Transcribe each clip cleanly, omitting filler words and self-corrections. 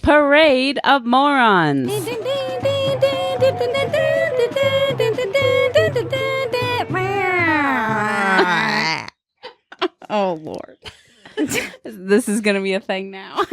Parade of Morons. Oh, Lord. This is going to be a thing now.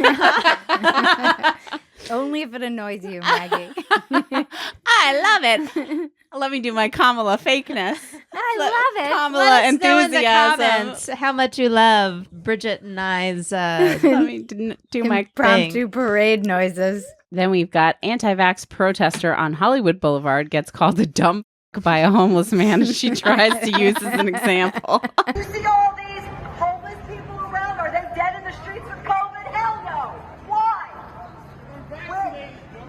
Only if it annoys you, Maggie. I love it. Let me do my Kamala fakeness. I love it. Kamala Let us know enthusiasm. in the comments how much you love Bridget and I's Let me do my impromptu parade noises. Then we've got anti-vax protester on Hollywood Boulevard gets called a dumb by a homeless man as she tries to use as an example. You see all these homeless people around? Are they dead in the streets with COVID? Hell no. Why?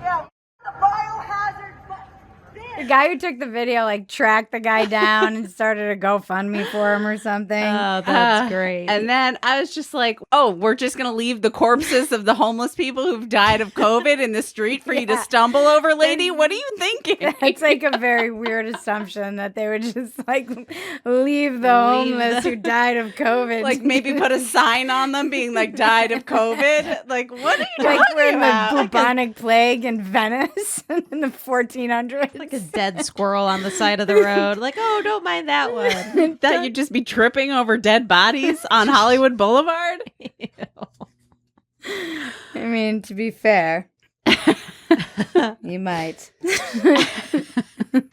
Yeah, the biohazard. The guy who took the video tracked the guy down and started a GoFundMe for him or something. Oh, that's great. And then I was just like, oh, we're just going to leave the corpses of the homeless people who've died of COVID in the street for you to stumble over, lady? What are you thinking? It's a very weird assumption that they would just leave the homeless who died of COVID. Maybe put a sign on them being died of COVID. What are you talking we're in about? the bubonic plague in Venice in the 1400s. Like a dead squirrel on the side of the road. Oh, don't mind that one. That you'd just be tripping over dead bodies on Hollywood Boulevard? I mean, to be fair, you might.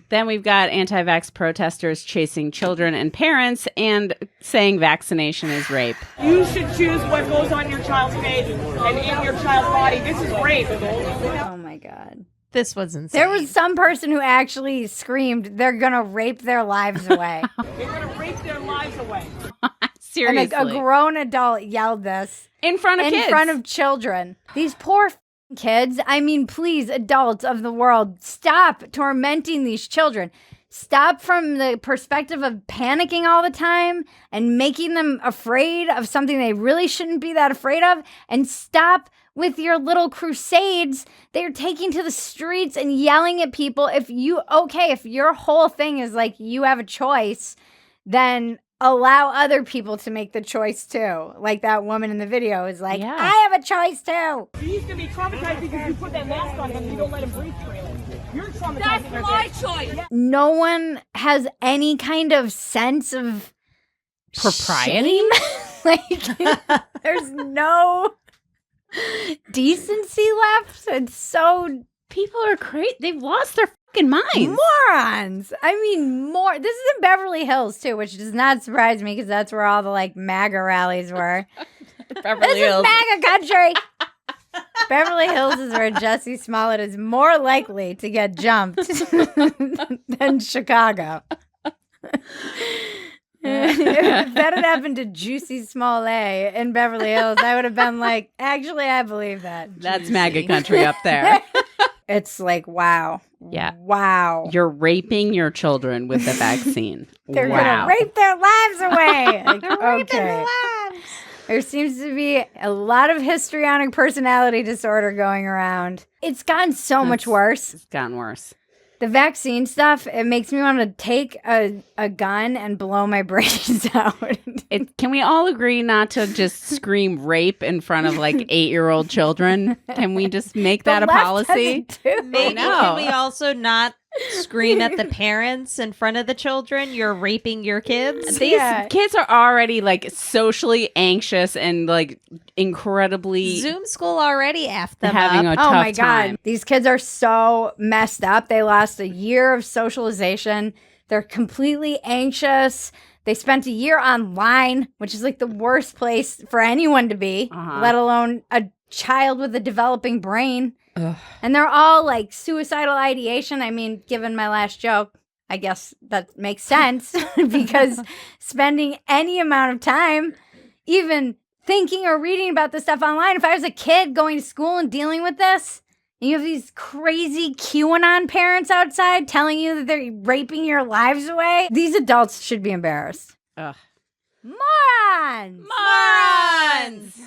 Then we've got anti-vax protesters chasing children and parents and saying vaccination is rape. You should choose what goes on your child's face and in your child's body. This is rape. Oh, my God. This was insane. There was some person who actually screamed, they're going to rape their lives away. They're going to rape their lives away. Seriously. And a grown adult yelled this. In front of kids. In front of children. These poor kids. I mean, please, adults of the world, stop tormenting these children. Stop from the perspective of panicking all the time and making them afraid of something they really shouldn't be that afraid of. And stop with your little crusades they're taking to the streets and yelling at people. If your whole thing is you have a choice, then allow other people to make the choice too. Like that woman in the video is I have a choice too. He's going to be traumatized because you put that mask on him and you don't let him breathe freely. You're traumatized. That's my choice. No one has any kind of sense of propriety. There's no decency left. It's so people are crazy. They've lost their fucking minds. Morons. I mean, this is in Beverly Hills too, which does not surprise me because that's where all the MAGA rallies were. Beverly Hills. Is MAGA country. Beverly Hills is where Jussie Smollett is more likely to get jumped than Chicago. If that had happened to Juicy Smollett in Beverly Hills, I would have been actually, I believe that. That's MAGA country up there. It's wow. Yeah. Wow. You're raping your children with the vaccine. They're going to rape their lives away. Raping their lives. There seems to be a lot of histrionic personality disorder going around. It's gotten so much worse. It's gotten worse. The vaccine stuff, it makes me want to take a gun and blow my brains out. Can we all agree not to just scream rape in front of 8-year-old children? Can we just make that a policy? Maybe can we also not scream at the parents in front of the children? You're raping your kids. These kids are already socially anxious and incredibly Zoom school already effed them having up. a tough my time. God. These kids are so messed up. They lost a year of socialization. They're completely anxious. They spent a year online, which is the worst place for anyone to be, let alone a child with a developing brain. Ugh. And they're all suicidal ideation. I mean, given my last joke, I guess that makes sense because spending any amount of time even thinking or reading about this stuff online, if I was a kid going to school and dealing with this, and you have these crazy QAnon parents outside telling you that they're raping your lives away, these adults should be embarrassed. Ugh. Morons! Morons!